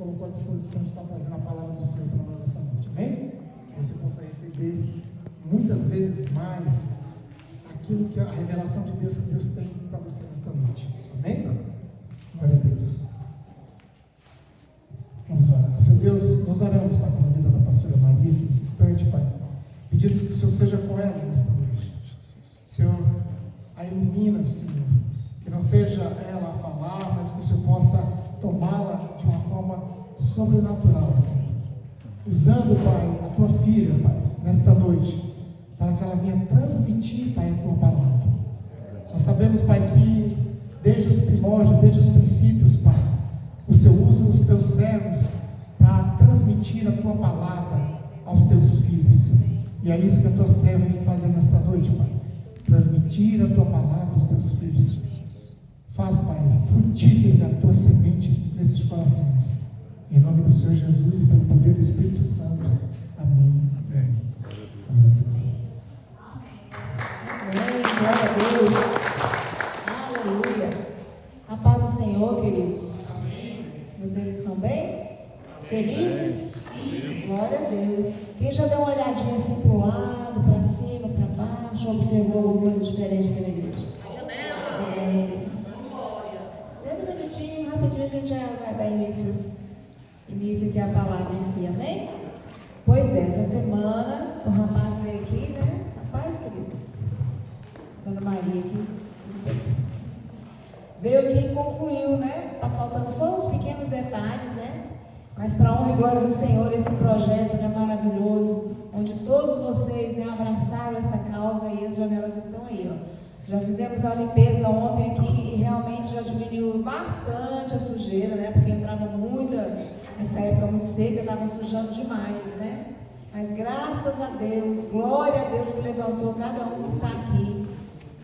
colocou à disposição de estar trazendo a palavra do Senhor para nós essa noite, amém? Que você possa receber muitas vezes mais aquilo que a revelação de Deus que Deus tem para você nesta noite, amém? Glória a Deus. Vamos orar. Senhor Deus, nós oramos, Pai, pela vida da pastora Maria aqui nesse instante, Pai. Pedimos que o Senhor seja com ela nesta noite. Senhor, a ilumina, Senhor. Que não seja ela a falar, mas que o Senhor possa tomá-la de uma forma sobrenatural, Senhor. Usando, Pai, a tua filha, Pai, nesta noite, para que ela venha transmitir, Pai, a tua palavra. Nós sabemos, Pai, que desde os primórdios, desde os princípios, Pai, o Senhor usa os teus servos para transmitir a tua palavra aos teus filhos. E é isso que a tua serva vem fazer nesta noite, Pai. Transmitir a tua palavra aos teus filhos. Faz, Pai, frutífera a tua semente nesses corações. Em nome do Senhor Jesus e pelo poder do Espírito Santo. Amém. Amém. Glória a Deus. Amém. Glória a Deus. Aleluia. A paz do Senhor, queridos. Vocês estão bem? Felizes? Glória a Deus. Quem já deu uma olhadinha assim para o lado, para cima, para baixo, observou alguma coisa diferente aqui na igreja? Senta um minutinho, rapidinho a gente já vai dar início aqui à palavra em si, amém? Pois é, essa semana o rapaz veio aqui, né? Rapaz, querido? Dona Maria aqui. Veio aqui e concluiu, né? Tá faltando só uns pequenos detalhes, né? Mas para a honra e glória do Senhor, esse projeto é maravilhoso, onde todos vocês, né, abraçaram essa causa e as janelas estão aí, ó. Já fizemos a limpeza ontem aqui e realmente já diminuiu bastante a sujeira, né? Porque entrava muita, nessa época muito seca, estava sujando demais, né? Mas graças a Deus, glória a Deus que levantou cada um que está aqui,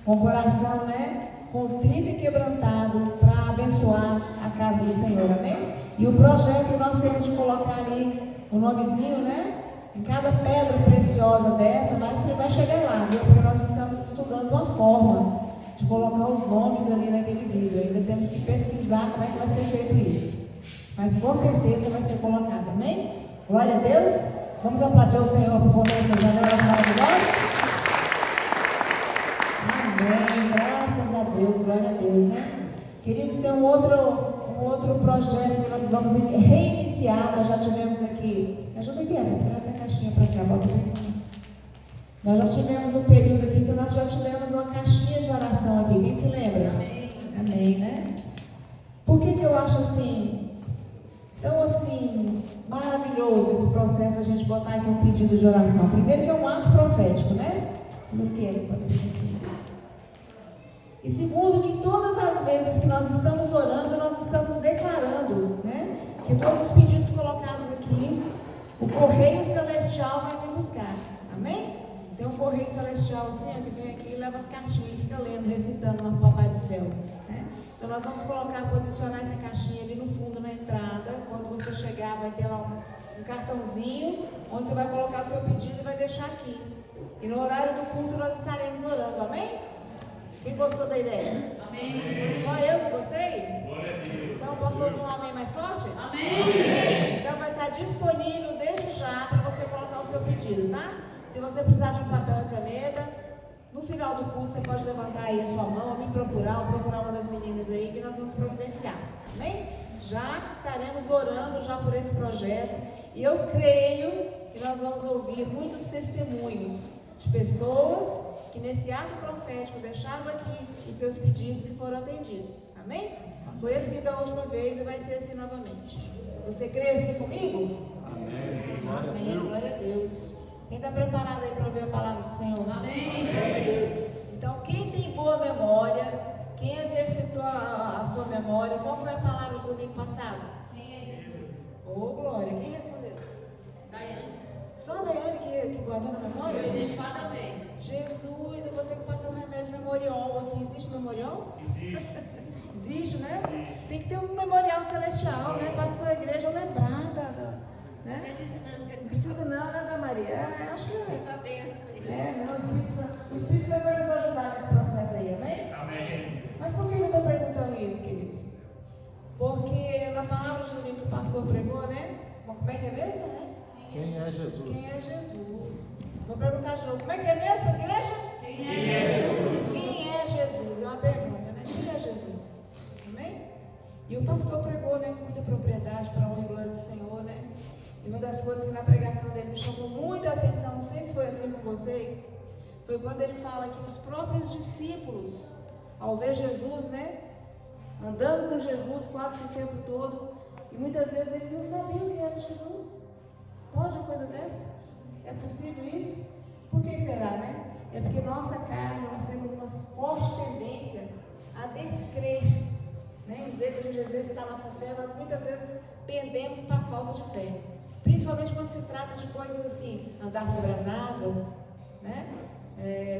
com o coração, né? Contrito e quebrantado, para abençoar a casa do Senhor, amém? E o projeto nós temos de colocar ali o nomezinho, né? Em cada pedra preciosa dessa, mas que vai chegar lá, viu? Porque nós estamos estudando uma forma de colocar os nomes ali naquele vídeo. Ainda temos que pesquisar como é que vai ser feito isso. Mas com certeza vai ser colocado, amém? Glória a Deus. Vamos aplaudir o Senhor por conta dessas janelas maravilhosas. Amém. Graças a Deus, glória a Deus, né? Queridos, tem um outro projeto que nós vamos reiniciar. Nós já tivemos aqui. Me ajuda aqui, Ana, traz essa caixinha para cá, bota bem. Nós já tivemos um período aqui que nós já tivemos uma caixinha de oração aqui. Quem se lembra? Amém. Amém, né? Por que eu acho assim, tão assim, maravilhoso esse processo, a gente botar aqui um pedido de oração? Primeiro que é um ato profético, né? Segundo que é. E segundo, que todas as vezes que nós estamos orando, nós estamos declarando, né? Que todos os pedidos colocados aqui, o correio celestial vai vir buscar. Amém? Tem um correio celestial assim, ó, que vem aqui e leva as cartinhas e fica lendo, recitando lá para o Papai do Céu, né? Então nós vamos posicionar essa caixinha ali no fundo, na entrada. Quando você chegar, vai ter lá um cartãozinho, onde você vai colocar o seu pedido e vai deixar aqui. E no horário do culto nós estaremos orando, amém? Quem gostou da ideia? Amém. Só eu que gostei? Glória a Deus. Então posso ouvir um amém mais forte? Amém. Então vai estar disponível desde já para você colocar o seu pedido, tá? Se você precisar de um papel e caneta, no final do culto você pode levantar aí a sua mão, ou me procurar, ou procurar uma das meninas aí que nós vamos providenciar. Amém? Já estaremos orando já por esse projeto e eu creio que nós vamos ouvir muitos testemunhos de pessoas que nesse ato profético deixaram aqui os seus pedidos e foram atendidos. Amém? Foi assim da última vez e vai ser assim novamente. Você crê assim comigo? Amém. Amém. Glória a Deus. Quem está preparado aí para ouvir a palavra do Senhor? Amém. Então, quem tem boa memória, quem exercitou a sua memória, qual foi a palavra do domingo passado? Quem é Jesus? Ô, glória. Quem respondeu? Daiane. Só a Daiane que guardou na memória? Também. Jesus, eu vou ter que passar um remédio memorial aqui. Existe memorial? Existe. Existe, né? Tem que ter um memorial celestial, né? Para essa igreja lembrar né? Não precisa não, né, da Maria? Acho que não, o Espírito Santo vai nos ajudar nesse processo aí, amém? Amém. Mas por que eu estou perguntando isso, queridos? Porque na palavra de domingo que o pastor pregou, né? Como é que é mesmo, né? Quem é Jesus? Quem é Jesus? Vou perguntar de novo, como é que é mesmo, igreja? Quem é Jesus? Quem é Jesus? É uma pergunta, né? Quem é Jesus? Amém? E o pastor pregou, né, com muita propriedade para a honra e glória do Senhor, né? E uma das coisas que na pregação dele me chamou muita atenção, não sei se foi assim com vocês, foi quando ele fala que os próprios discípulos, ao ver Jesus, né, andando com Jesus quase que o tempo todo, e muitas vezes eles não sabiam quem era Jesus. Pode uma coisa dessa? É possível isso? Por que será, né? É porque nossa carne, nós temos uma forte tendência a descrer, né? Em vez de a gente exercitar a nossa fé, nós muitas vezes pendemos para a falta de fé. Principalmente quando se trata de coisas assim, andar sobre as águas, né?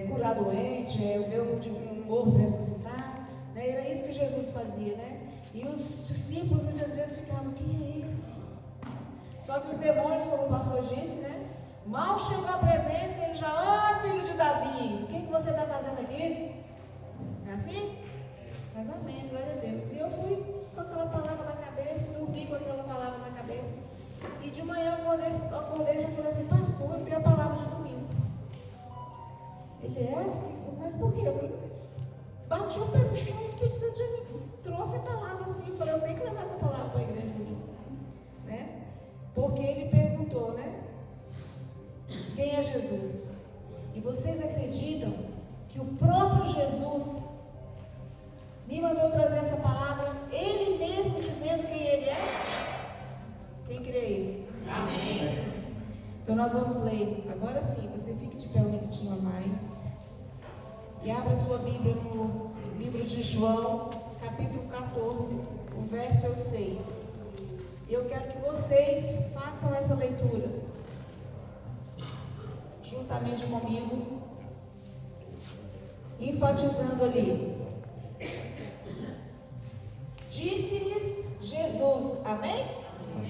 Curar doente, ver um morto ressuscitar, né? Era isso que Jesus fazia, né? E os discípulos muitas vezes ficavam, quem é esse? Só que os demônios, como o pastor disse, né? Mal chegou a presença, ele já, filho de Davi, o que você está fazendo aqui? É assim? Mas amém, glória a Deus. E eu fui com aquela palavra na cabeça, dormi com aquela palavra na cabeça. E de manhã eu acordei e já falei assim, pastor, eu tenho a palavra de domingo. Ele mas por quê? Eu falei, bati o pé no chão, o Espírito Santo já me trouxe a palavra assim. Eu falei, eu tenho que levar essa palavra para a igreja domingo. Né? Porque ele perguntou, né? Quem é Jesus? E vocês acreditam que o próprio Jesus me mandou trazer essa palavra, ele mesmo dizendo quem ele é? Quem crê? Amém. Então nós vamos ler. Agora sim, você fique de pé um minutinho a mais. E abra sua Bíblia no livro de João, capítulo 14, o verso é o 6. E eu quero que vocês façam essa leitura juntamente comigo, enfatizando ali. Disse-lhes Jesus, amém?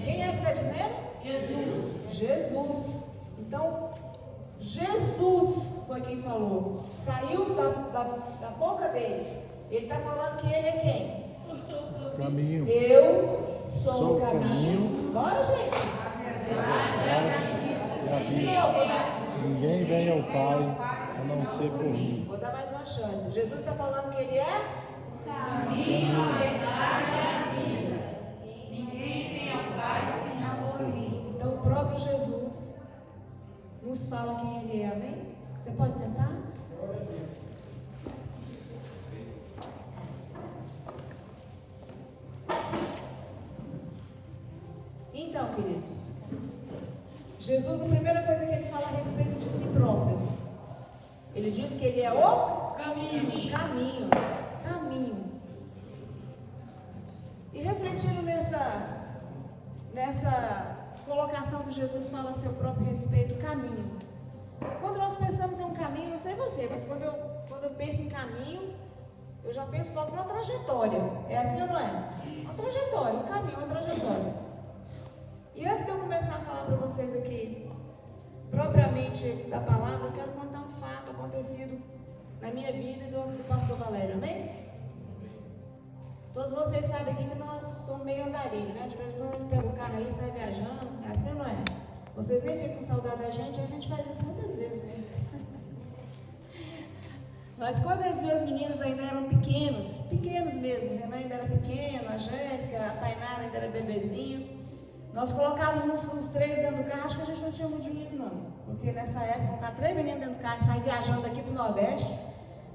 Quem é que está dizendo? Jesus. Jesus. Então, Jesus foi quem falou. Saiu da boca dele. Ele está falando que ele é quem? Caminho. Eu sou o caminho. Bora, gente. De novo, né? Ninguém vem ao Pai a não ser por mim. Vou dar mais uma chance. Jesus está falando que ele é o caminho, a verdade e a vida. Ninguém vem ao Pai senão por mim. Então o próprio Jesus nos fala quem ele é, amém? Você pode sentar? Então, queridos, Jesus, a primeira coisa que ele fala a respeito de si próprio, ele diz que ele é o caminho. E refletindo nessa colocação que Jesus fala a seu próprio respeito, caminho. Quando nós pensamos em um caminho, não sei você, mas quando eu penso em caminho, eu já penso logo numa trajetória. É assim ou não é? Uma trajetória, um caminho, uma trajetória. E antes de eu começar a falar para vocês aqui, propriamente da palavra, eu quero contar um fato acontecido na minha vida e do pastor Valério, amém? Todos vocês sabem aqui que nós somos meio andarilho, né? De vez em quando a gente pega o carro aí e sai viajando, é assim ou não é? Vocês nem ficam com saudade da gente, a gente faz isso muitas vezes mesmo. Mas quando os meus meninos ainda eram pequenos mesmo, o Renan ainda era pequeno, a Jéssica, a Tainara ainda era bebezinho, nós colocávamos os três dentro do carro, acho que a gente não tinha muito juízo não, porque nessa época, colocar 3 meninos dentro do carro e sair viajando daqui para o Nordeste,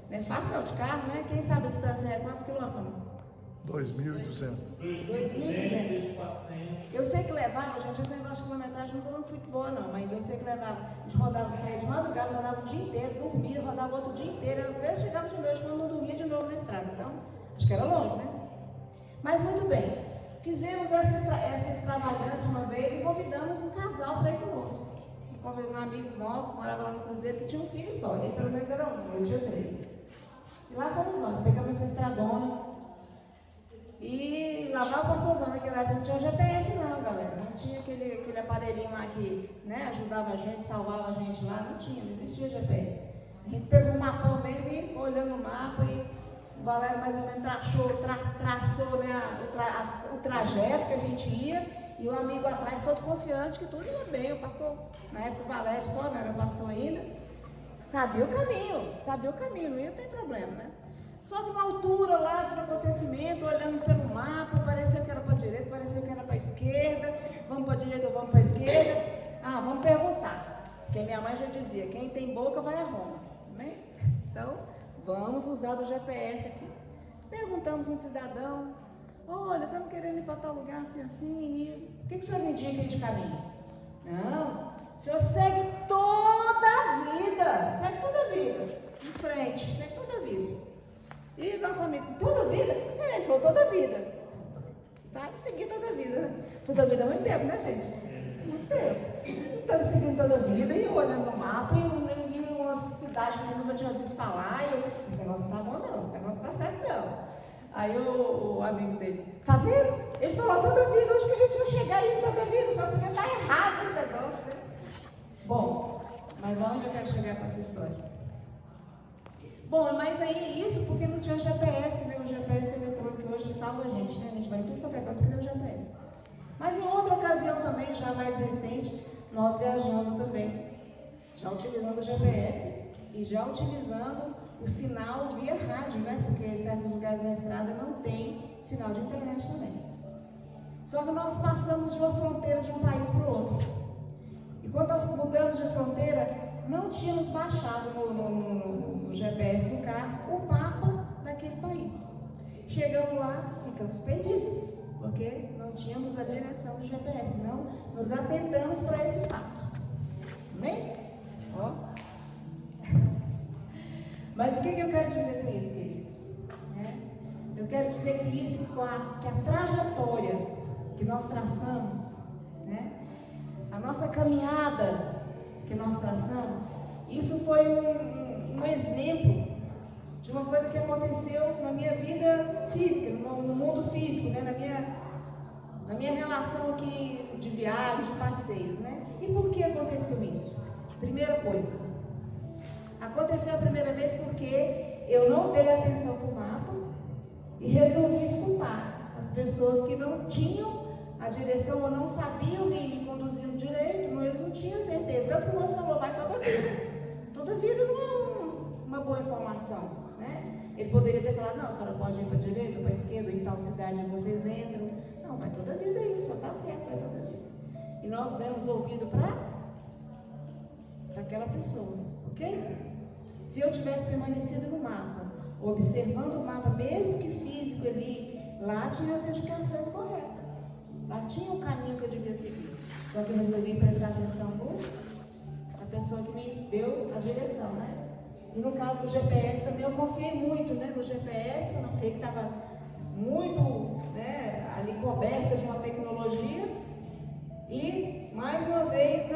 não é fácil não, de carro, né? Quem sabe a distância é quantos quilômetros? 2.200. 2.200. Eu sei que levava, gente, esse negócio de quilometragem não foi boa não, mas eu sei que levava, a gente rodava, saía de madrugada, rodava o dia inteiro, dormia, rodava outro dia inteiro, às vezes chegava de noite, quando não dormia de novo na estrada, então, acho que era longe, né? Mas muito bem. Fizemos essa extravagância uma vez e convidamos um casal para ir conosco. Convidamos amigos nossos, moravam lá no Cruzeiro, que tinha um filho só, ele pelo menos era um, eu tinha 3. E lá fomos nós, pegamos essa estradona e lá vai o pastorzão, naquela época não tinha GPS não, galera, não tinha aquele aparelhinho lá que, né, ajudava a gente, salvava a gente lá, não existia GPS. A gente pegou o mapão mesmo e olhando o mapa e o Valério mais ou menos traçou, né, o trajeto que a gente ia E o amigo atrás todo confiante que tudo ia bem. O pastor, na época o Valério só, não era pastor ainda, sabia o caminho, não ia ter problema, né? Só que na altura lá dos acontecimentos, olhando pelo mapa, parecia que era para a direita, parecia que era para a esquerda, vamos para a direita ou vamos para a esquerda? Ah, vamos perguntar, porque minha mãe já dizia, quem tem boca vai a Roma, amém? Então, vamos usar o GPS aqui. Perguntamos um cidadão, olha, estamos querendo ir para tal lugar assim, e o que o senhor me indica aí de caminho? Não, o senhor segue toda a vida, em frente, segue toda a vida. E nosso amigo, toda a vida? Ele falou toda a vida. Tá? Seguir toda a vida, né? Toda a vida é muito tempo, né, gente? Muito tempo. Estamos seguindo toda a vida e eu olhando no mapa e uma cidade que eu nunca tinha visto falar. E eu, esse negócio não tá bom, não. Esse negócio não tá certo, não. Aí o amigo dele, tá vendo? Ele falou toda a vida. Onde que a gente vai chegar aí toda a vida? Só porque tá errado esse negócio, né? Bom, mas aonde eu quero chegar com essa história? Bom, mas aí isso porque não tinha GPS, né? O GPS eletrônico hoje salva a gente, né? A gente vai em tudo quanto é canto porque tem o GPS. Mas em outra ocasião também, já mais recente, nós viajando também, já utilizando o GPS e já utilizando o sinal via rádio, né? Porque em certos lugares da estrada não tem sinal de internet também. Só que nós passamos de uma fronteira de um país para o outro. E quando nós mudamos de fronteira, não tínhamos baixado no GPS do carro o mapa daquele país. Chegamos lá, ficamos perdidos, porque não tínhamos a direção do GPS, não nos atentamos para esse fato. Amém? Ó. Mas o que eu quero dizer com isso, queridos? Eu quero dizer que isso, que a trajetória que nós traçamos, né? A nossa caminhada que nós traçamos, isso foi um exemplo de uma coisa que aconteceu na minha vida física, no mundo físico, né? na minha relação aqui de viagem, de passeios, né? E por que aconteceu isso? Primeira coisa, aconteceu a primeira vez porque eu não dei atenção para o mapa e resolvi escutar as pessoas que não tinham a direção ou não sabiam me conduzir direito, eles não tinham certeza. Tanto que o moço falou, vai toda a vida. Toda a vida não é uma boa informação, né? Ele poderia ter falado, não, a senhora pode ir para a direita ou para a esquerda, em tal cidade vocês entram. Não, vai toda a vida aí, só está certo, vai toda a vida. E nós demos ouvido para aquela pessoa, ok? Se eu tivesse permanecido no mapa, observando o mapa, mesmo que físico ali, lá tinha as indicações corretas. Lá tinha o caminho que eu devia seguir. Só que eu resolvi prestar atenção na pessoa que me deu a direção, né? E no caso do GPS também eu confiei muito, né? No GPS, eu achei que estava muito, né, ali coberta de uma tecnologia. E, mais uma vez,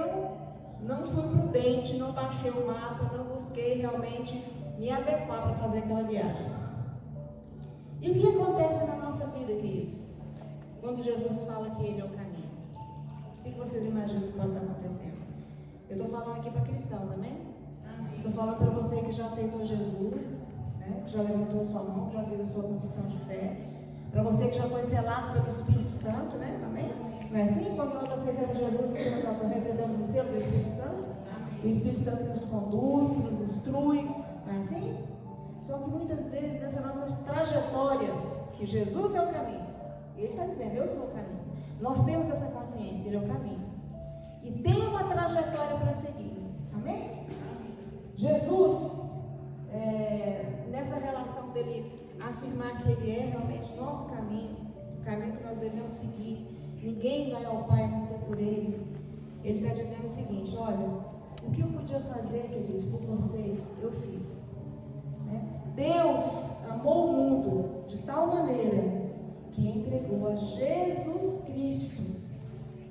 não fui prudente, não baixei o mapa, não busquei realmente me adequar para fazer aquela viagem. E o que acontece na nossa vida, queridos? Quando Jesus fala que Ele é o caminho, o que vocês imaginam que pode estar acontecendo? Eu estou falando aqui para cristãos, amém? Estou falando para você que já aceitou Jesus, né? Que já levantou a sua mão, que já fez a sua confissão de fé. Para você que já foi selado pelo Espírito Santo, né? Amém? Não é assim? Quando nós aceitamos Jesus, nós recebemos o selo do Espírito Santo. O Espírito Santo que nos conduz, que nos instrui, não é assim? Só que muitas vezes nessa nossa trajetória, que Jesus é o caminho, Ele está dizendo, eu sou o caminho. Nós temos essa consciência, Ele é o caminho. E tem uma trajetória para seguir. Amém? Jesus, nessa relação dele afirmar que Ele é realmente nosso caminho, o caminho que nós devemos seguir, ninguém vai ao Pai a não ser por Ele. Ele está dizendo o seguinte, olha, o que eu podia fazer, queridos, por vocês, eu fiz. Né? Deus amou o mundo de tal maneira que entregou a Jesus Cristo,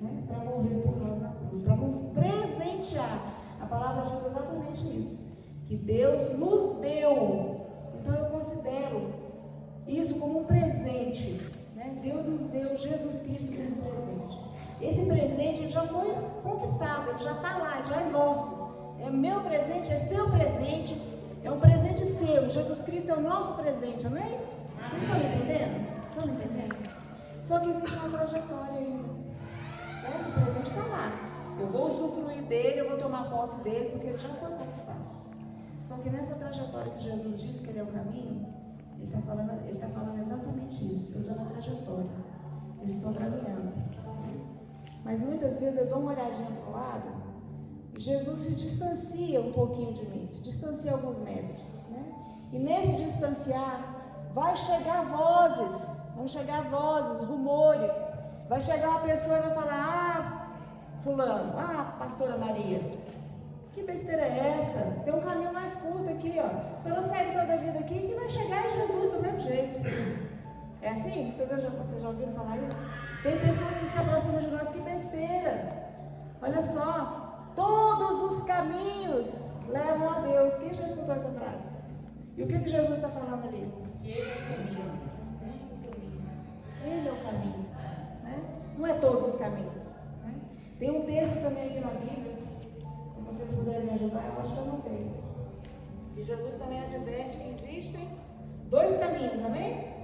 né, para morrer por nós na cruz, para nos presentear. A palavra diz exatamente isso, que Deus nos deu. Então eu considero isso como um presente, né? Deus nos deu Jesus Cristo como um presente. Esse presente já foi conquistado, ele já está lá, já é nosso. É meu presente, é seu presente, é um presente seu. Jesus Cristo é o nosso presente, amém? Vocês estão me entendendo? Estão me entendendo? Só que existe uma trajetória ainda. usufruir dele, eu vou tomar posse dele, porque ele já foi conquistado. Só que nessa trajetória que Jesus diz que ele é o caminho, ele está falando exatamente isso. Eu estou na trajetória, eu estou caminhando. Mas muitas vezes eu dou uma olhadinha para o lado, e Jesus se distancia um pouquinho de mim, se distancia alguns metros, né? E nesse distanciar, vão chegar vozes, rumores. Vai chegar uma pessoa e vai falar: fulano, pastora Maria, que besteira é essa? Tem um caminho mais curto aqui, ó. A senhora segue toda a vida aqui que vai chegar em Jesus do mesmo jeito. É assim? Vocês já ouviram falar isso? Tem pessoas que se aproximam de nós, que besteira. Olha só, todos os caminhos levam a Deus. Quem já escutou essa frase? E o que Jesus está falando ali? Que Ele é o caminho. Ele é o caminho. Né? Não é todos os caminhos. Né? Tem um texto também aqui na Bíblia, se vocês puderem me ajudar, eu acho que eu não tenho. E Jesus também adverte que existem dois caminhos, amém?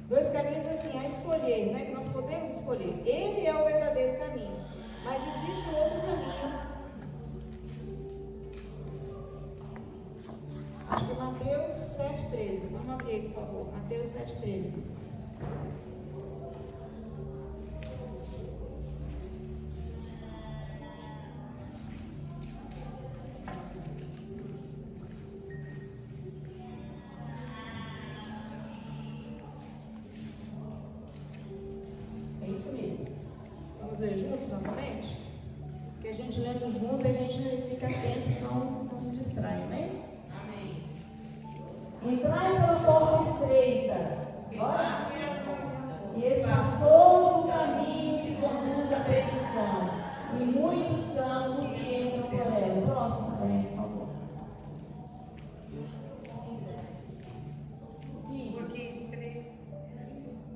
Dois caminhos assim, a escolher, né? Que nós podemos escolher. Ele é o verdadeiro caminho. Mas existe um outro caminho. Acho que é Mateus 7,13. Vamos abrir aí, por favor. Mateus 7,13. É isso mesmo. Vamos ler juntos novamente? Porque a gente lendo junto, a gente fica atento e não se distrai, amém? Amém. Entrai pela porta estreita. Bora? E espaçoso o caminho que conduz à perdição. E muitos são os que entram por ela. Próximo, por favor.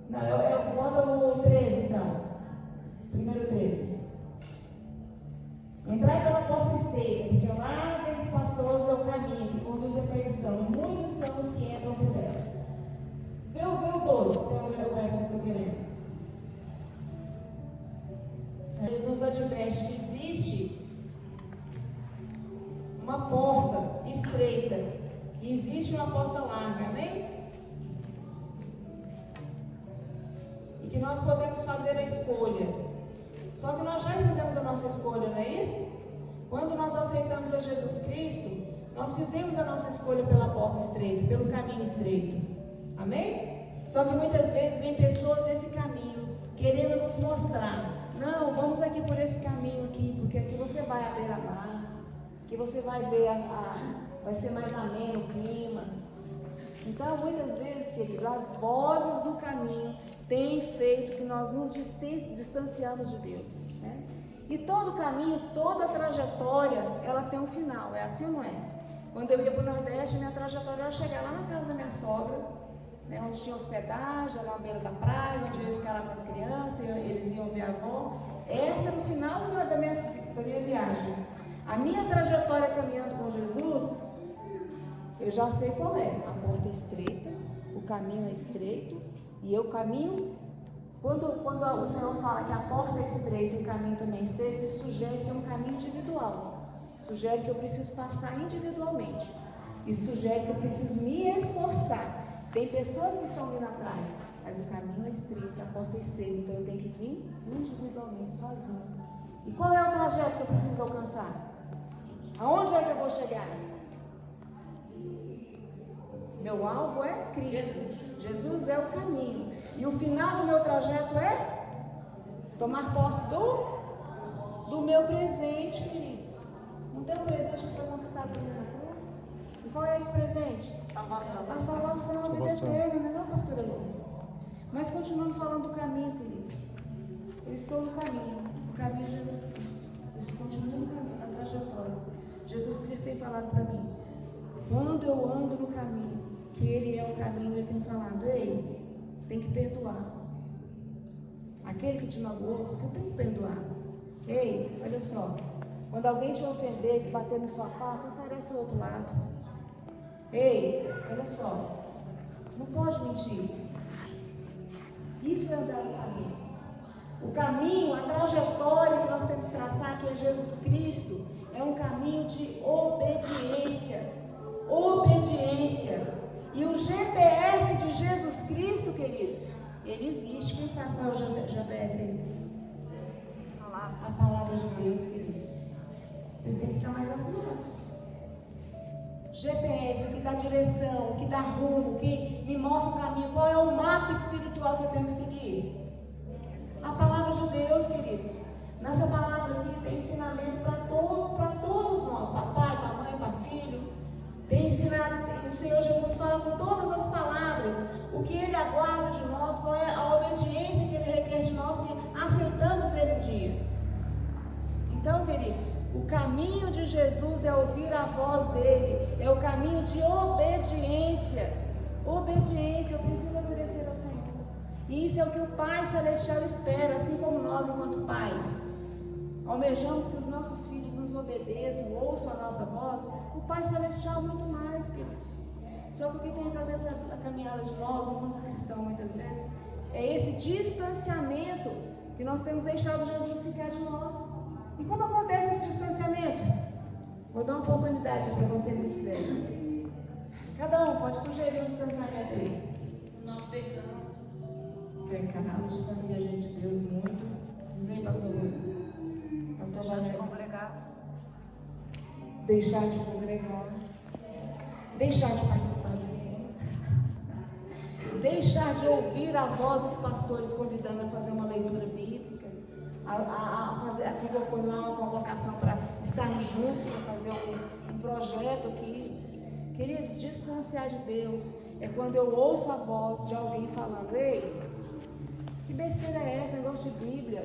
Não, eu bota o 13 então. Primeiro 13. Entrai pela porta estreita, porque larga e espaçoso é o caminho que conduz à perdição, e muitos são os que entram por ela. Vê o 12, se tem o verso que eu estou querendo. Ele nos adverte que existe uma porta estreita e existe uma porta larga, amém? E que nós podemos fazer a escolha. Só que nós já fizemos a nossa escolha, não é isso? Quando nós aceitamos a Jesus Cristo, nós fizemos a nossa escolha pela porta estreita, pelo caminho estreito. Amém? Só que muitas vezes vem pessoas nesse caminho, querendo nos mostrar: não, vamos aqui por esse caminho aqui, porque aqui você vai à beira-mar, que você vai ver, vai ser mais ameno o clima. Então, muitas vezes, querido, as vozes do caminho têm feito que nós nos distanciamos de Deus, né? E todo caminho, toda trajetória, ela tem um final, é assim ou não é? Quando eu ia para o Nordeste, minha trajetória era chegar lá na casa da minha sogra, né, onde tinha hospedagem, lá à beira da praia, onde eu ia ficar lá com as crianças, eles iam ver a avó. Essa era o final da minha viagem. A minha trajetória caminhando com Jesus, eu já sei qual é. A porta é estreita, o caminho é estreito, e eu caminho. Quando o Senhor fala que a porta é estreita e o caminho também é estreito, isso sugere que é um caminho individual. Sugere que eu preciso passar individualmente. Isso sugere que eu preciso me esforçar. Tem pessoas que estão vindo atrás, mas o caminho é estreito, a porta é estreita, então eu tenho que vir individualmente, sozinho. E qual é o trajeto que eu preciso alcançar? Aonde é que eu vou chegar? Meu alvo é Cristo. Jesus é o caminho. E o final do meu trajeto é tomar posse do meu presente, queridos. Não tem um presente que foi conquistado por mim na cruz? E qual é esse presente? Salvação. A salvação, a vida eterna, não é, pastora Lu? Mas continuando falando do caminho, queridos. Eu estou no caminho. O caminho é Jesus Cristo. Eu continuo no caminho, na trajetória. Jesus Cristo tem falado para mim. Quando eu ando no caminho, que Ele é o caminho, Ele tem falado: ei, tem que perdoar. Aquele que te magoou, você tem que perdoar. Ei, olha só. Quando alguém te ofender, que bater na sua face, oferece o outro lado. Ei, olha só. Não pode mentir. Isso é andar no caminho. O caminho, a trajetória que nós temos que traçar, que é Jesus Deus, queridos, vocês têm que ficar mais afiados. GPS, o que dá direção, o que dá rumo, o que me mostra o caminho, qual é o mapa espiritual que eu tenho que seguir? A palavra de Deus, queridos. Nessa palavra aqui tem ensinamento para todos nós, para pai, para mãe, para filho. Tem ensinado, o Senhor Jesus fala com todas as palavras o que Ele aguarda de nós, qual é a obediência que Ele requer de nós, que aceitamos Ele um dia. Então, queridos, o caminho de Jesus é ouvir a voz dEle, é o caminho de obediência. Obediência, eu preciso obedecer ao Senhor. E isso é o que o Pai Celestial espera, assim como nós, enquanto pais, almejamos que os nossos filhos nos obedeçam, ouçam a nossa voz. O Pai Celestial muito mais, queridos. Só que o que tem a ver essa caminhada de nós, enquanto cristãos, muitas vezes, é esse distanciamento que nós temos deixado Jesus ficar de nós. E como acontece esse distanciamento? Vou dar uma oportunidade para vocês me dizerem. Cada um pode sugerir um distanciamento aí. Nós pecamos. Pecado distancia a gente de Deus muito. Não sei, pastor Lu. Pastor Wagner. Deixar de congregar. Deixar de participar do mundo. Deixar de ouvir a voz dos pastores convidando a fazer uma leitura bíblica. Quando há uma convocação para estar juntos, para fazer um projeto aqui. Queridos, distanciar de Deus é quando eu ouço a voz de alguém falando: ei, que besteira é essa, negócio de Bíblia?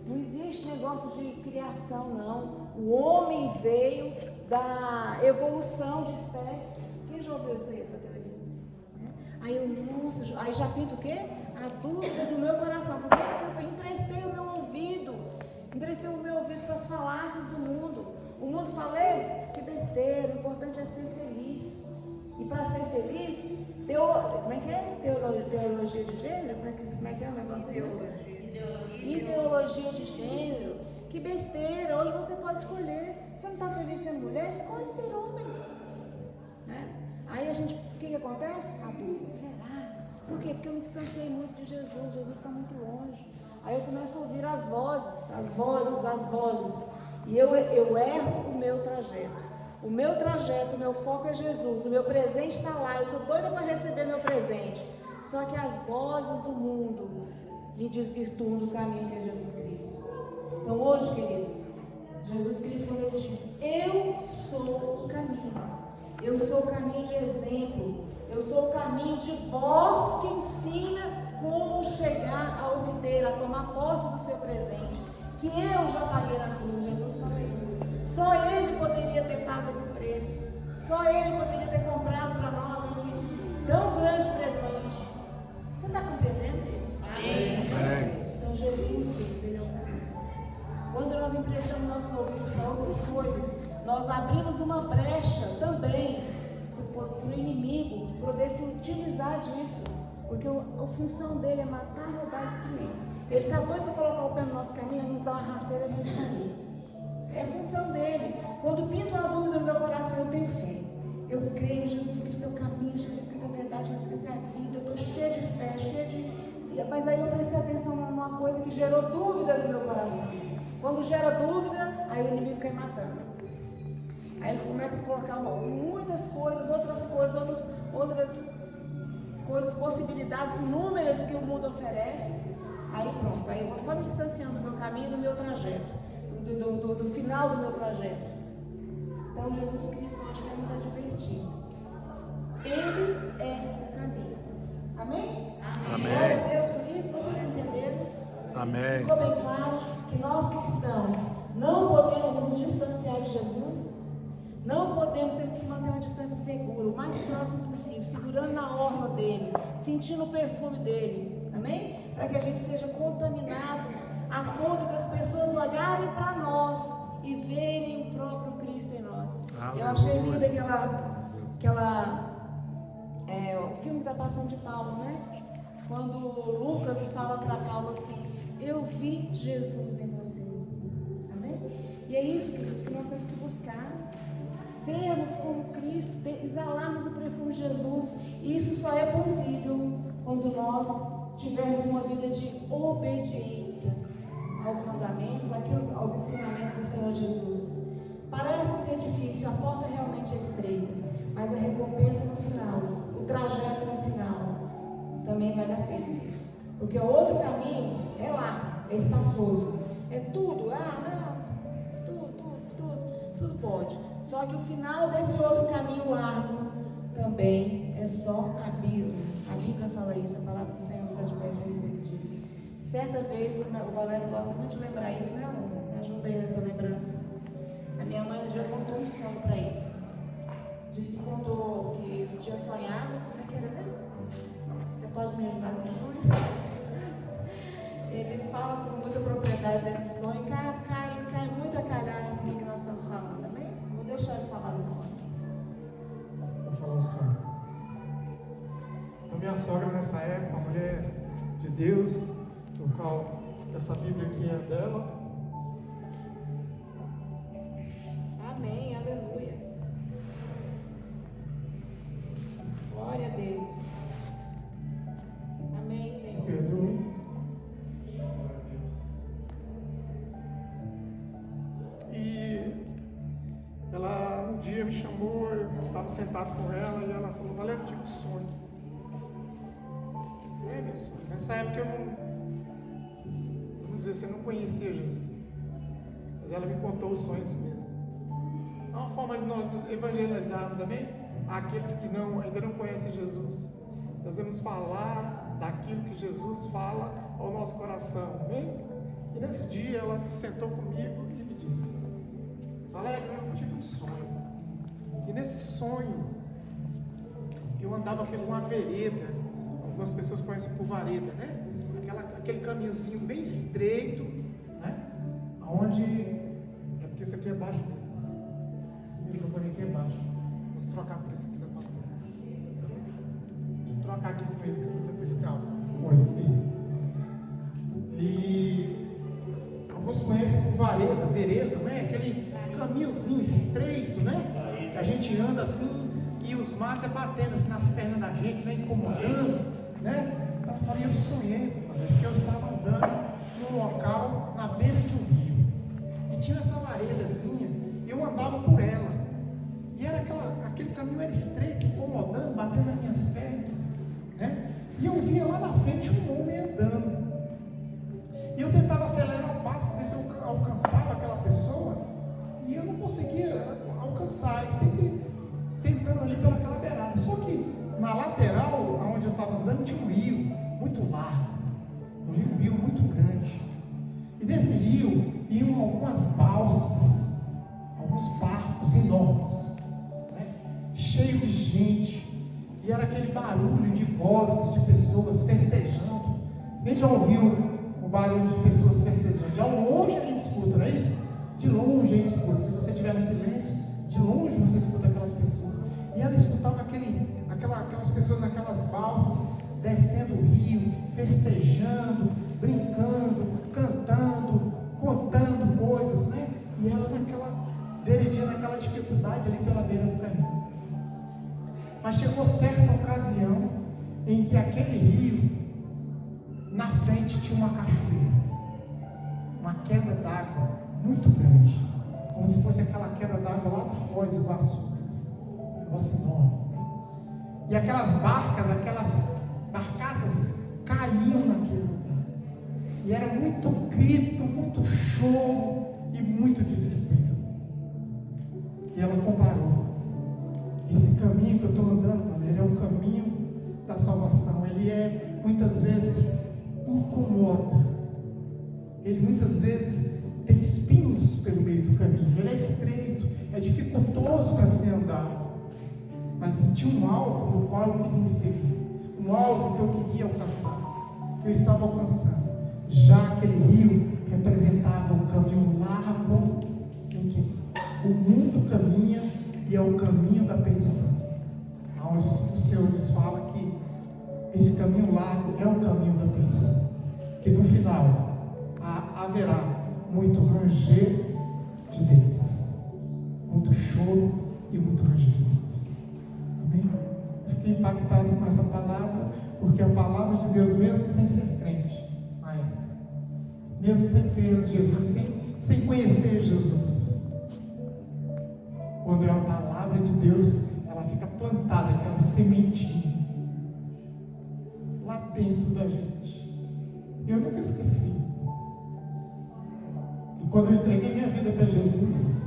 Não existe negócio de criação, não. O homem veio da evolução de espécie. Quem já ouviu isso aí, essa televisão? Aí eu, nossa, aí já pinta o quê? A dúvida do meu coração. Porque eu emprestei o meu ouvido para as falácias do mundo. O mundo fala: que besteira, o importante é ser feliz. E para ser feliz, como é que é? Teologia de gênero? Como é que é o negócio? Ideologia de gênero. Que besteira, hoje você pode escolher. Você não está feliz sendo mulher? Escolhe ser homem. Né? Aí a gente, o que acontece? A dúvida, será? Por quê? Porque eu me distanciei muito de Jesus, Jesus está muito longe. Aí eu começo a ouvir as vozes. E eu erro o meu trajeto. O meu trajeto, o meu foco é Jesus. O meu presente está lá. Eu estou doida para receber meu presente. Só que as vozes do mundo me desvirtuam do caminho que é Jesus Cristo. Então hoje, queridos, Jesus Cristo, quando Ele diz: eu sou o caminho. Eu sou o caminho de exemplo. Eu sou o caminho de voz que ensina como chegar a obter, a tomar posse do seu presente. Que eu já paguei na cruz. Jesus falou isso. Só Ele poderia ter pago esse preço. Só Ele poderia ter comprado para nós esse tão grande presente. Você está compreendendo isso? Amém. Então Jesus, Ele é o caminho. Quando nós emprestamos nossos ouvidos para outras coisas, nós abrimos uma brecha também para o inimigo poder se utilizar disso. Porque a função dele é matar, roubar e destruir. Ele está doido para colocar o pé no nosso caminho e nos dar uma rasteira no nosso caminho. É a função dele. Quando pinta uma dúvida no meu coração, eu tenho fé. Eu creio em Jesus Cristo é o caminho, Jesus Cristo é a verdade, Jesus Cristo é a vida. Eu estou cheia de fé, Mas aí eu prestei atenção numa coisa que gerou dúvida no meu coração. Quando gera dúvida, aí o inimigo quer matando. Aí ele começa a colocar muitas coisas, outras coisas, possibilidades inúmeras que o mundo oferece. Aí pronto, aí eu vou só me distanciando do meu caminho, do meu trajeto, do final do meu trajeto. Então Jesus Cristo hoje quer nos advertir. Ele é o caminho. Amém? Amém. Glória a Deus por isso, vocês entenderam? Amém. Ficou bem claro que nós cristãos não podemos nos distanciar de Jesus. Não podemos, temos que manter uma distância segura, o mais próximo possível, segurando na orla dele, sentindo o perfume dele. Amém? Para que a gente seja contaminado a ponto das pessoas olharem para nós e verem o próprio Cristo em nós. Aleluia. Eu achei linda o filme que está passando de Paulo, né? Quando Lucas fala para Paulo assim: eu vi Jesus em você. Amém? E é isso, queridos, que nós temos que buscar. Sermos como Cristo, exalarmos o perfume de Jesus. E isso só é possível quando nós tivermos uma vida de obediência. aos mandamentos, aos ensinamentos do Senhor Jesus. Parece ser difícil, a porta realmente é estreita, mas a recompensa no final, o trajeto no final, também vale a pena. Porque o outro caminho é lá, é espaçoso, é tudo, tudo pode. Só que o final desse outro caminho largo também é só abismo. A Bíblia fala isso, a palavra do Senhor nos adverte a respeito disso. Certa vez, o Valério gosta muito de lembrar isso, né, amor? Me ajuda aí nessa lembrança. A minha mãe um dia contou um sonho para ele. Disse que contou que tinha sonhado. Como é que era mesmo? Você pode me ajudar com o sonho? Ele fala com muita propriedade desse sonho e cai muito a calhar nesse que nós estamos falando também. Vou deixar ele falar do sonho. Vou falar o sonho. A minha sogra nessa época, uma mulher de Deus, no qual essa Bíblia aqui é dela. Amém, aleluia. Glória a Deus. Amém, Senhor. Perdoe. E ela um dia me chamou, eu estava sentado com ela e ela falou: Valério, eu tive um sonho. Nessa época eu não, vamos dizer, você não conhecia Jesus, mas ela me contou os sonhos mesmo. É uma forma de nós evangelizarmos, amém? Aqueles que ainda não conhecem Jesus. Nós vamos falar daquilo que Jesus fala ao nosso coração, amém? E nesse dia ela se sentou comigo e me disse: Valério, eu tive um sonho. E nesse sonho eu andava por uma vereda. Algumas pessoas conhecem por vareda, né? Aquele caminhozinho bem estreito, né? Onde é porque isso aqui é baixo mesmo. Esse microfone aqui é baixo. Vamos trocar por esse aqui da pastora. Vou trocar aqui com ele, que senão depois calma. E alguns conhecem por vereda, né? Aquele caminhozinho estreito, né? Que a gente anda assim e os matos batendo assim nas pernas da gente, né? Incomodando, né? Ela falou: eu sonhei, porque eu estava andando num local na beira de um rio e tinha essa varedazinha, eu andava por ela e era aquele caminho era estreito, incomodando, batendo nas minhas pernas, né? E eu via lá na frente um homem andando e eu tentava acelerar o passo para ver se eu alcançava aquela pessoa e eu não conseguia alcançar, e sempre tentando ali pelaquela beirada. Só que na lateral, onde eu estava andando, tinha um rio muito largo, um rio muito grande. E nesse rio iam algumas balsas, alguns barcos enormes, né? Cheio de gente, e era aquele barulho de vozes de pessoas festejando. Quem já ouviu o barulho de pessoas festejando? De longe a gente escuta, não é isso? De longe a gente escuta. Se você estiver no silêncio, de longe você escuta aquelas pessoas. E ela escutava aquelas pessoas naquelas balsas, descendo o rio, festejando, brincando, cantando, contando coisas, né? E ela naquela veredinha, naquela dificuldade ali pela beira do caminho. Mas chegou certa ocasião em que aquele rio, na frente tinha uma cachoeira, uma queda d'água muito grande, como se fosse aquela queda d'água lá do Foz do Iguaçu, um negócio enorme. E aquelas barcaças caíam naquele lugar. E era muito grito, muito choro e muito desespero. E ela comparou: esse caminho que eu estou andando, ele é o caminho da salvação. Ele muitas vezes incomoda. Ele muitas vezes tem espinhos pelo meio do caminho. Ele é estreito, é dificultoso para se andar. Mas tinha um alvo no qual eu queria inserir, um alvo que eu queria alcançar, que eu estava alcançando. Já aquele rio representava um caminho largo em que o mundo caminha e é o caminho da perdição, onde o Senhor nos fala que esse caminho largo é o caminho da perdição, que no final haverá muito ranger de dentes, muito choro e muito ranger de dentes. Amém? Eu fiquei impactado com essa palavra, porque a palavra de Deus, mesmo sem ser crente, na época, mesmo sem crer em Jesus, sem conhecer Jesus. Quando a palavra de Deus, ela fica plantada, aquela sementinha, lá dentro da gente. Eu nunca esqueci. E quando eu entreguei minha vida para Jesus,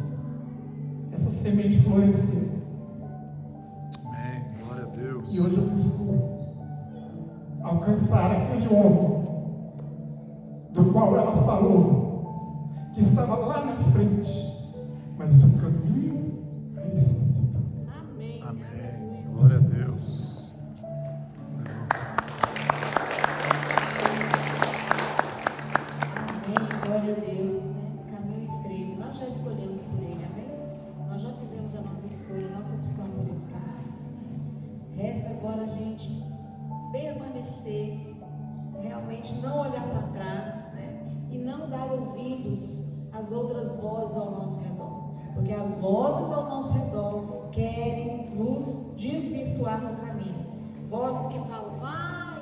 essa semente floresceu. Amém. Glória a Deus. E hoje eu busco alcançar aquele homem do qual ela falou, que estava lá na frente, mas o caminho é estreito. Amém. Amém. Glória a Deus. Amém, glória a Deus, né? Caminho estreito, nós já escolhemos por ele, amém? Nós já fizemos a nossa escolha, a nossa opção por esse caminho. Resta agora a gente permanecer, realmente não olhar para trás, né? E não dar ouvidos às outras vozes ao nosso redor, porque as vozes ao nosso redor querem nos desvirtuar do caminho. Vozes que falam, vai,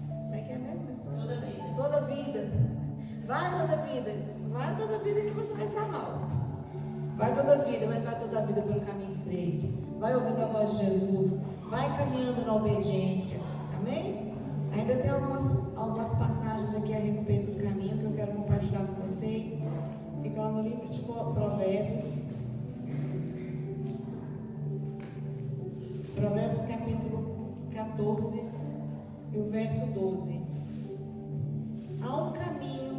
como é que é mesmo a história? Toda vida, vai toda vida que você vai estar mal. Vai toda vida, mas vai toda a vida pelo caminho estreito. Vai ouvindo a voz de Jesus, vai caminhando na obediência, amém? Ainda tem algumas passagens aqui a respeito do caminho que eu quero compartilhar com vocês. Fica lá no livro de Provérbios. Provérbios capítulo 14 e o verso 12. Há um caminho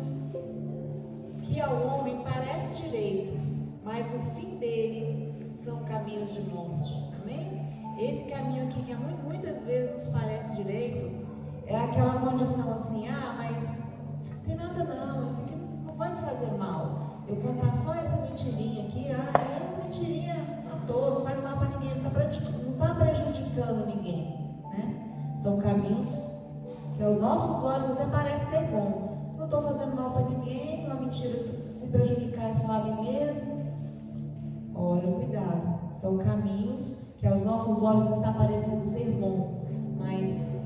que ao homem parece direito, mas o fim dele são caminhos de morte. Amém? Esse caminho aqui que muitas vezes nos parece direito, é aquela condição assim, mas não tem nada não, isso aqui não vai me fazer mal. Eu contar só essa mentirinha aqui, é uma mentirinha à toa, não faz mal para ninguém, não está prejudicando ninguém, né? São caminhos que aos nossos olhos até parece ser bom. Não estou fazendo mal para ninguém, uma mentira, se prejudicar é só a mim mesmo. Olha, cuidado, são caminhos que aos nossos olhos está parecendo ser bom, mas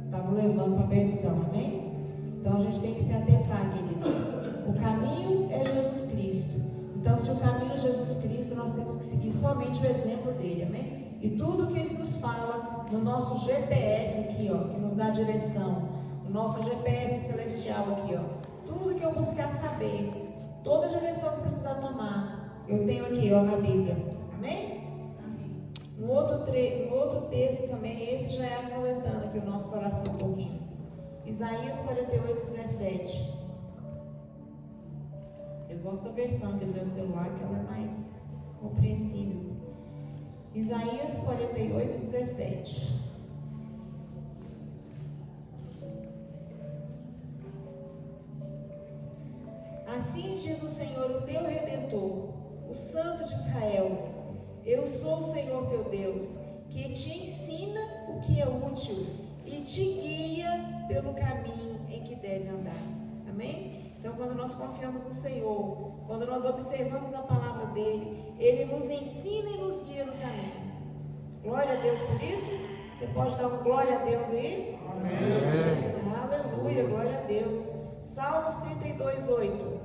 está nos levando para a perdição, amém? Então a gente tem que se atentar, queridos. O caminho é Jesus Cristo. Então, se o caminho é Jesus Cristo, nós temos que seguir somente o exemplo dele, amém? E tudo que ele nos fala no nosso GPS aqui, que nos dá a direção, o nosso GPS celestial aqui, tudo que eu buscar saber, toda a direção que precisar tomar, eu tenho aqui, na Bíblia, amém? Um outro texto também, esse já é acalentando aqui o nosso coração um pouquinho. Isaías 48, 17. Eu gosto da versão aqui do meu celular, que ela é mais compreensível. Isaías 48, 17. Assim diz o Senhor, o teu Redentor, o Santo de Israel: eu sou o Senhor teu Deus, que te ensina o que é útil e te guia pelo caminho em que deve andar. Amém? Então, quando nós confiamos no Senhor, quando nós observamos a palavra dele, ele nos ensina e nos guia no caminho. Glória a Deus por isso. Você pode dar uma glória a Deus aí? Amém. Aleluia, glória a Deus. Salmos 32, 8.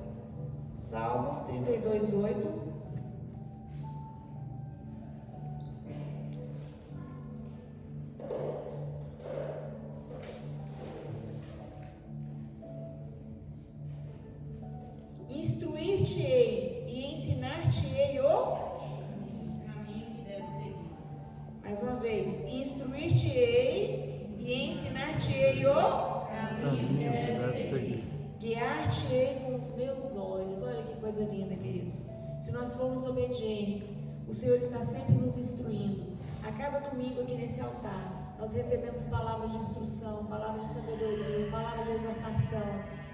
Salmos 32, 8. Instruir-te-ei e ensinar-te-ei o caminho que deve seguir. Mais uma vez, instruir-te-ei e ensinar-te-ei o Caminho que deve seguir. Guiar-te-ei com os meus olhos. Olha que coisa linda, queridos. Se nós formos obedientes, o Senhor está sempre nos instruindo. A cada domingo aqui nesse altar, nós recebemos palavras de instrução, palavras de sabedoria, palavras de exortação,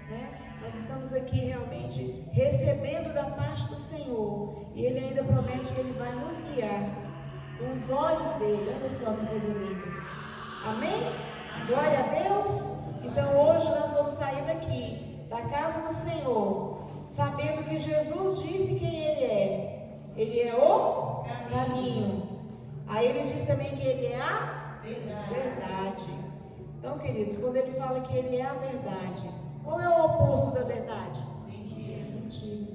né? Nós estamos aqui realmente recebendo da parte do Senhor. E Ele ainda promete que Ele vai nos guiar com os olhos dele. Olha só que coisa linda. Amém? Glória a Deus. Então hoje nós vamos sair daqui, da casa do Senhor, sabendo que Jesus disse quem Ele é. Ele é o caminho. Aí Ele diz também que Ele é a verdade. Então, queridos, quando Ele fala que Ele é a verdade, Qual é o oposto da verdade? Mentira.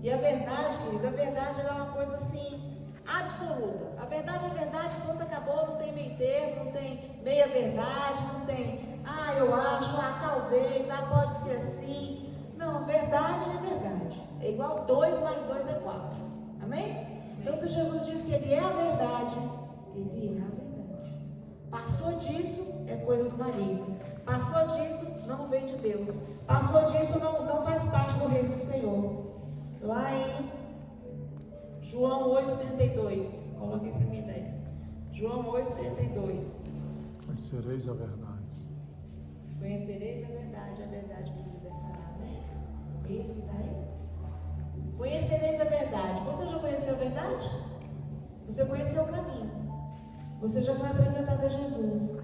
E a verdade, querido, a verdade ela é uma coisa assim, absoluta. A verdade é verdade, ponto, acabou, não tem meio termo, não tem meia verdade, não tem, eu acho, talvez, pode ser assim. Não, verdade é verdade. É igual 2 mais 2 é 4. Amém? Então, se Jesus diz que Ele é a verdade, Ele é a verdade. Passou disso, é coisa do maligno. Passou disso, não vem de Deus. Passou disso, não faz parte do reino do Senhor. Lá em João 8,32. Coloquei para mim daí. João 8,32. Conhecereis a verdade. Conhecereis a verdade vos libertará. Né? É isso que está aí? Conhecereis a verdade. Você já conheceu a verdade? Você conheceu o caminho. Você já foi apresentado a Jesus.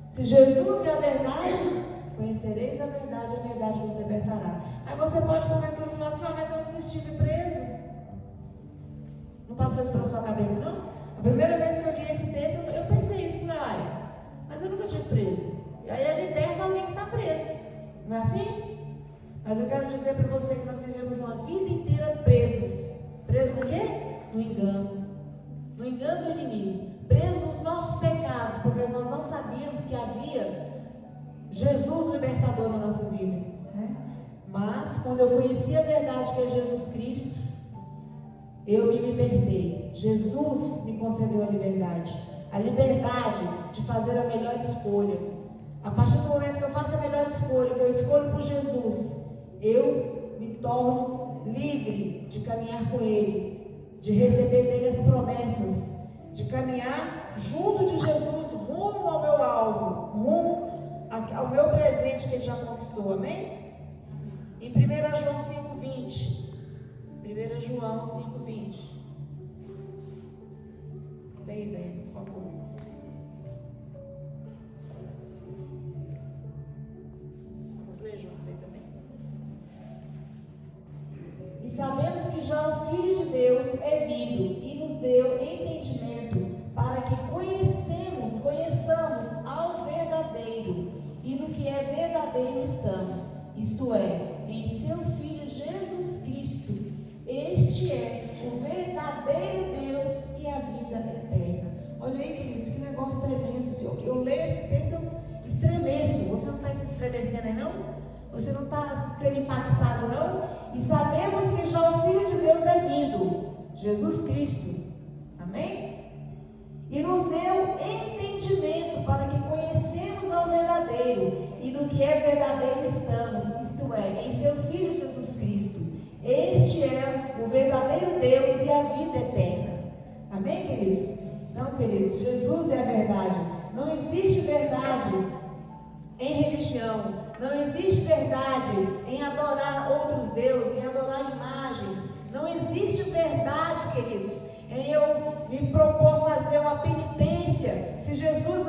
Se Jesus é a verdade, conhecereis a verdade vos libertará. Aí você pode porventura falar assim, mas eu não estive preso. Não passou isso pela sua cabeça, não? A primeira vez que eu li esse texto, eu pensei isso, mas eu nunca estive preso. E aí liberta alguém que está preso. Não é assim? Mas eu quero dizer para você que nós vivemos uma vida inteira presos. Presos no quê? No engano. No engano do inimigo. Presos nos nossos pecados, porque nós não sabíamos que havia Jesus libertador na nossa vida. Né? Mas, quando eu conheci a verdade que é Jesus Cristo, eu me libertei. Jesus me concedeu a liberdade de fazer a melhor escolha. A partir do momento que eu faço a melhor escolha, que eu escolho por Jesus, eu me torno livre de caminhar com Ele, de receber dele as promessas, de caminhar junto de Jesus, rumo ao meu alvo, rumo ao meu presente que Ele já conquistou, amém? Em 1 João 5,20. 1 João 5,20. Tem ideia, por favor. Vamos ler juntos aí também. E sabemos que já o Filho de Deus é vindo e nos deu entendimento para que conheçamos ao verdadeiro, e no que é verdadeiro estamos, isto é, em seu Filho Jesus Cristo. Este é o verdadeiro Deus e a vida eterna. Olha aí, queridos, que negócio tremendo, Senhor. Eu leio esse texto, eu estremeço. Você não está se estremecendo aí, não? Você não está ficando impactado, não? E sabemos que já o Filho de Deus é vindo, Jesus Cristo. Amém? E nos deu entendimento para que conhecemos ao verdadeiro, e no que é verdadeiro estamos, isto é, em seu Filho Jesus Cristo. Este é o verdadeiro Deus e a vida eterna. Amém, queridos? Então, queridos, Jesus é a verdade. Não existe verdade em religião. Não existe verdade em adorar outros deuses, em adorar imagens. Não existe verdade, queridos, em eu me propor fazer uma penitência. Se Jesus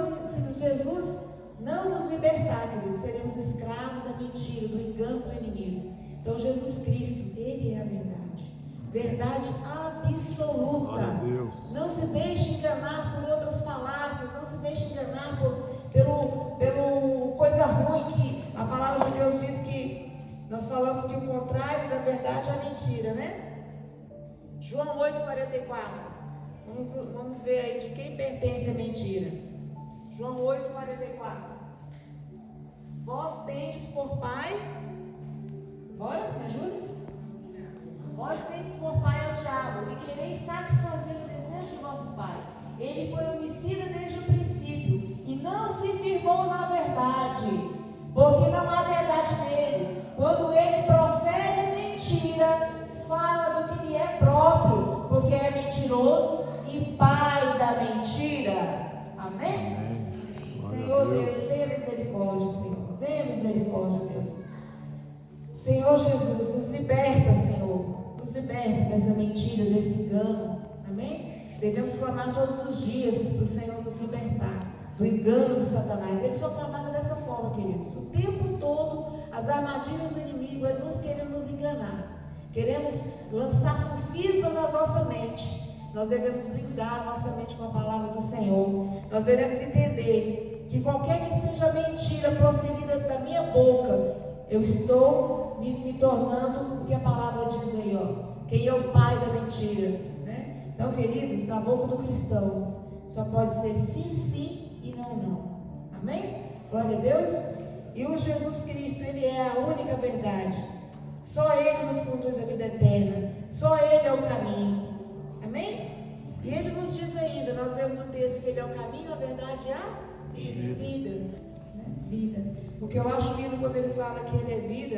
não nos libertar, queridos, seremos escravos da mentira, do engano do inimigo. Então, Jesus Cristo, Ele é a verdade. Verdade absoluta. Não se deixe enganar por outras falácias, não se deixe enganar pelo coisa ruim que a palavra de Deus diz que nós falamos que o contrário da verdade é a mentira, né? João 8,44. Vamos ver aí de quem pertence a mentira. João 8,44. Vós tendes por pai. Bora, me ajuda? Vós tendes por pai ao diabo e quereis satisfazer o desejo do vosso pai. Ele foi homicida desde o princípio e não se firmou na verdade, porque não há verdade nele. Quando ele profere mentira, fala do que lhe é próprio, porque é mentiroso e pai da mentira. Amém? Senhor Deus, tenha misericórdia, Senhor. Tenha misericórdia, Deus. Senhor Jesus, nos liberta, Senhor. Nos liberta dessa mentira, desse engano. Amém? Devemos clamar todos os dias para o Senhor nos libertar do engano do Satanás. Ele só trabalha dessa forma, queridos. O tempo todo, as armadilhas do inimigo é nos querendo nos enganar. Queremos lançar sofisma na nossa mente. Nós devemos blindar a nossa mente com a palavra do Senhor. Nós devemos entender que qualquer que seja a mentira proferida da minha boca, Eu estou me tornando o que a palavra diz aí, ó. Quem é o pai da mentira, né? Então, queridos, na boca do cristão só pode ser sim, sim e não, não. Amém? Glória a Deus. E o Jesus Cristo, Ele é a única verdade. Só Ele nos conduz à vida eterna. Só Ele é o caminho. Amém? E Ele nos diz ainda, nós lemos o texto que Ele é o caminho, a verdade e a vida. Né? Vida. O que eu acho lindo quando Ele fala que Ele é vida,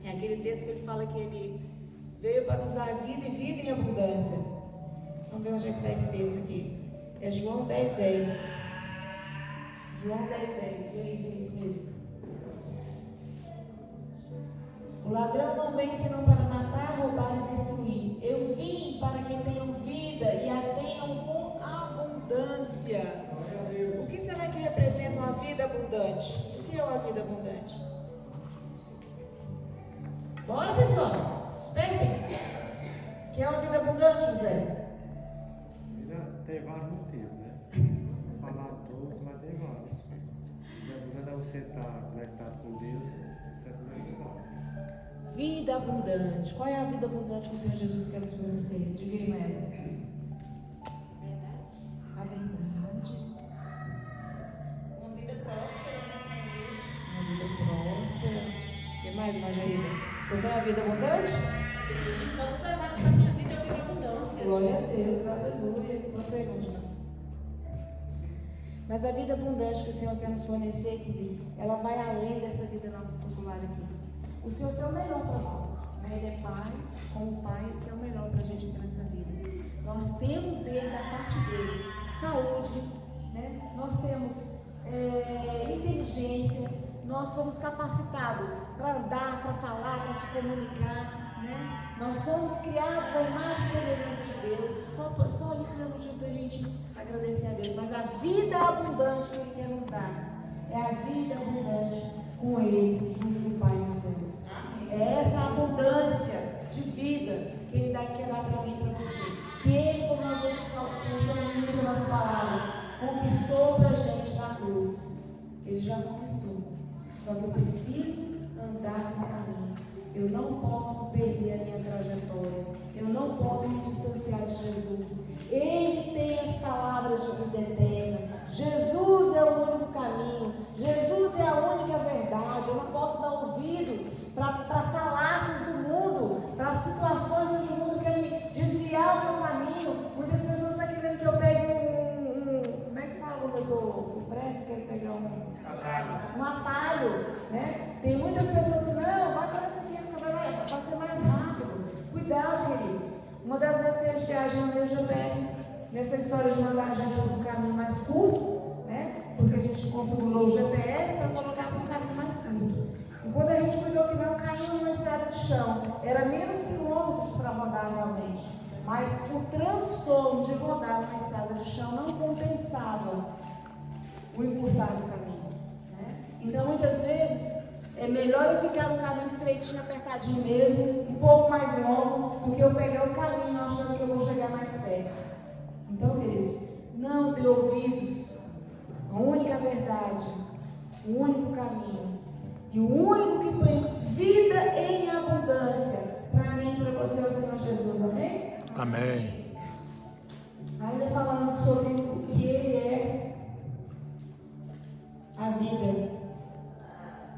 é aquele texto que Ele fala que Ele veio para nos dar vida e vida em abundância. Vamos ver onde é que está esse texto aqui. É João 10:10. João 10:10. Vê aí se é isso mesmo. O ladrão não vem senão para matar, roubar e destruir. Eu vim para que tenham vida e a tenham com abundância. O que será que representa uma vida abundante? O que é uma vida abundante? Bora, pessoal, espertem. O que é uma vida abundante, José? Tem vários motivos, né? Falar todos, mas tem vários. Quando você está conectado com Deus, você é conectado. Vida abundante. Qual é a vida abundante que o Senhor Jesus quer nos fornecer? Diga aí, Maria. A verdade. Uma vida próspera, né? Uma vida próspera. O que mais, Margarida? Você tem a vida abundante? Tem todas as áreas da minha vida eu vivo abundância. Glória a Deus, aleluia. Você, irmão. Mas a vida abundante que o Senhor quer nos fornecer, querido, ela vai além dessa vida nossa secular aqui. O Senhor tem o melhor para nós. Né? Ele é Pai, como Pai, Ele quer o melhor para a gente aqui nessa vida. Nós temos dele, da parte dele, saúde, né? Nós temos inteligência, nós somos capacitados para andar, para falar, para se comunicar, né? Nós somos criados à imagem e semelhança de Deus. Só isso é o motivo da gente agradecer a Deus. Mas a vida abundante que Ele quer nos dar é a vida abundante com Ele, junto com o Pai no céu. É essa abundância de vida que Ele quer dar para mim e para você. Que Ele, como nós começamos no início da nossa palavra, conquistou para a gente na cruz. Ele já conquistou. Só que eu preciso andar no caminho. Eu não posso perder a minha trajetória. Eu não posso me distanciar de Jesus. Ele tem as palavras de vida eterna. Jesus é o único caminho. Jesus é a única verdade. Eu não posso dar ouvido para falácias do mundo, para situações onde o mundo quer me desviar do meu caminho. Muitas pessoas estão querendo que eu pegue como é que fala quando eu estou pressa, quero pegar um atalho, né? Tem muitas pessoas que não, vai para essa aqui, você vai ser mais rápido. Cuidado, queridos. Uma das vezes que a gente viaja no GPS, nessa história de mandar a gente para um caminho mais curto, né? Porque a gente configurou o GPS para colocar para um caminho mais curto. E quando a gente cuidou que não caiu numa estrada de chão, era menos quilômetros para rodar realmente. Mas o transtorno de rodar numa estrada de chão não compensava o encurtar do caminho. Né? Então, muitas vezes, é melhor eu ficar no caminho estreitinho, apertadinho mesmo, um pouco mais longo, do que eu pegar o caminho achando que eu vou chegar mais perto. Então, queridos, não dê ouvidos à única verdade, o único caminho. E o único que põe vida em abundância para mim e para você é o Senhor Jesus, amém? Amém. Ainda falando sobre o que Ele é a vida.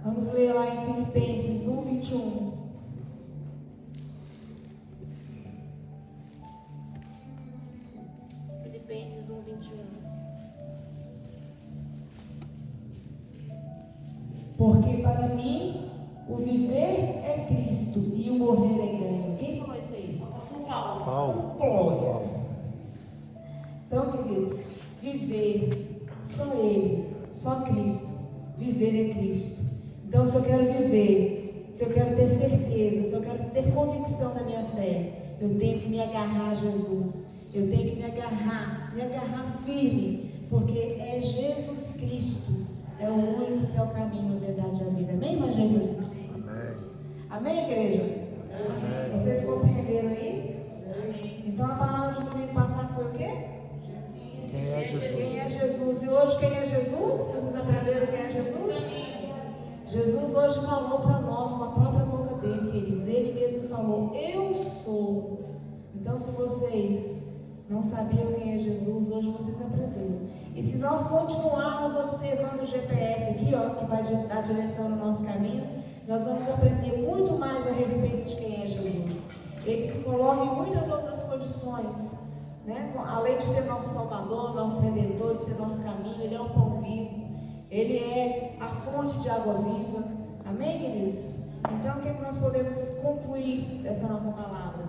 Vamos ler lá em Filipenses 1:21. Filipenses 1:21. Porque para mim o viver é Cristo e o morrer é ganho. Quem falou isso aí? Paulo. Glória. Então, queridos, viver, só Ele, só Cristo. Viver é Cristo. Então, se eu quero viver, se eu quero ter certeza, se eu quero ter convicção da minha fé, eu tenho que me agarrar a Jesus. Eu tenho que me agarrar firme, porque é Jesus Cristo. É o único que é o caminho, a verdade e a vida. Amém, irmã Jamila? Amém. Amém, igreja? Amém. Vocês compreenderam aí? Então a palavra de domingo passado foi o quê? Quem é Jesus? Quem é Jesus? E hoje quem é Jesus? Vocês aprenderam quem é Jesus? Jesus hoje falou para nós com a própria boca dele, queridos. Ele mesmo falou, eu sou. Então, se vocês não sabiam quem é Jesus, hoje vocês aprenderam. E se nós continuarmos observando o GPS aqui, ó, que vai dar direção no nosso caminho, nós vamos aprender muito mais a respeito de quem é Jesus. Ele se coloca em muitas outras condições, né? Além de ser nosso Salvador, nosso Redentor, de ser nosso caminho, Ele é o pão vivo, Ele é a fonte de água viva. Amém, queridos? Então, o que é que nós podemos concluir dessa nossa palavra?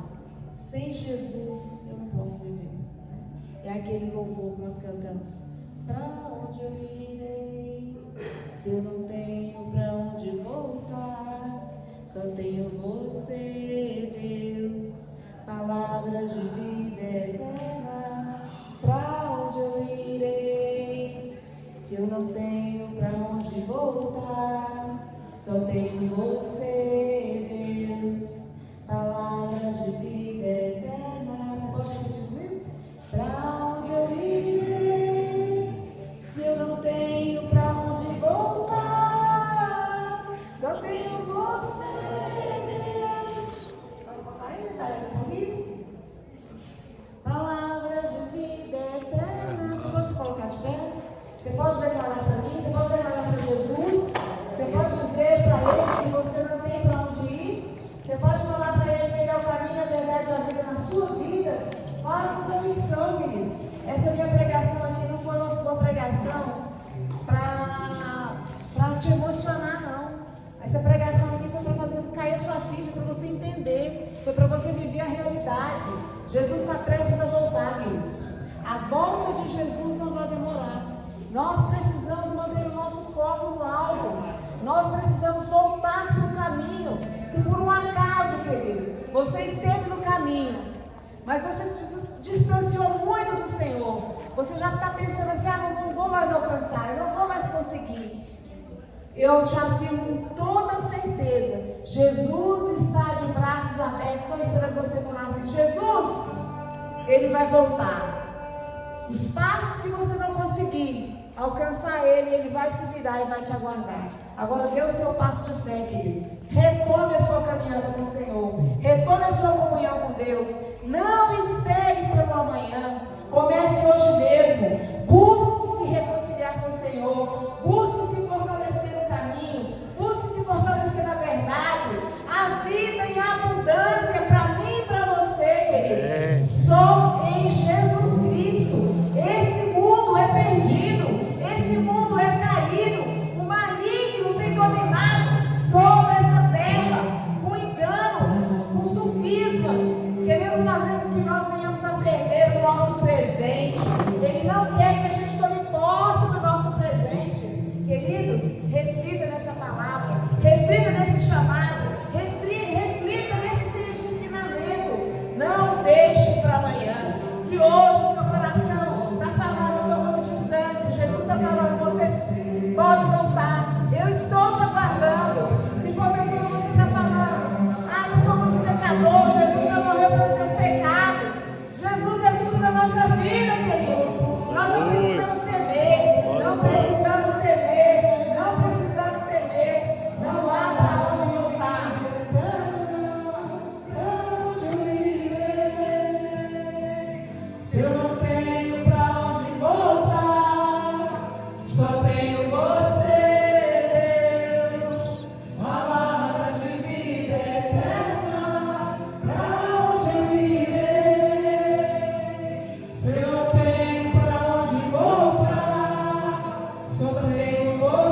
Sem Jesus, eu não posso viver. É aquele louvor que nós cantamos. Para onde eu irei, se eu não tenho para onde voltar? Só tenho você, Deus, palavras de vida eterna. Para onde eu irei, se eu não tenho para onde voltar? Só tenho você, Deus, palavras de vida eterna. Você pode repetir comigo? Para onde eu irei, se eu não tenho para onde voltar? Só tenho você, Deus. Ainda está comigo? Palavras de vida eterna. Você pode colocar de pé? Você pode declarar para mim? Você pode declarar para Jesus? Você pode dizer para Ele que você não tem para onde ir? Você pode falar para Ele que Ele é o caminho, a verdade e a vida na sua vida? Fala com convicção, queridos. Essa minha pregação aqui não foi uma pregação para te emocionar, não. Essa pregação aqui foi para fazer cair a sua ficha, para você entender, foi para você viver a realidade. Jesus está prestes a voltar, queridos. A volta de Jesus não vai demorar. Nós precisamos manter o nosso foco no alvo. Nós precisamos voltar para o caminho. Se por um acaso, querido, você esteve no caminho, mas você se distanciou muito do Senhor, você já está pensando assim, não vou mais alcançar, eu não vou mais conseguir. Eu te afirmo com toda certeza, Jesus está de braços abertos, só esperando você falar assim, Jesus, Ele vai voltar. Os passos que você não conseguir alcançar Ele vai se virar e vai te aguardar. Agora dê o seu passo de fé, querido. Retome a sua caminhada com o Senhor. Retome a sua comunhão com Deus. Não espere pelo amanhã. Comece hoje mesmo. Busque se reconciliar com o Senhor. Busque se fortalecer no caminho. Busque se fortalecer na verdade. A vida em abundância para mim e para você, queridos. Só em Jesus Cristo. Esse mundo é perdido. Esse mundo é caído. O maligno tem dominado toda essa terra com enganos, com sofismas, querendo fazer com que nós venhamos a perder o nosso presente. Ele não quer que a gente tome posse do nosso presente. Queridos, reflita nessa palavra, reflita nesse chamado, reflita nesse ensinamento. Não deixe para amanhã. Se hoje o seu coração está falando, eu estou muito distância, Jesus está falando, você pode voltar. Eu estou te aguardando. Se porventura você está falando, eu sou muito pecador, Jesus já morreu pelos seus pecados. Jesus é tudo na nossa vida, queridos. Nós não precisamos temer, não precisamos temer, não precisamos temer. Não há para onde voltar. Se eu não tenho para onde voltar, só tenho você. Só tenho você.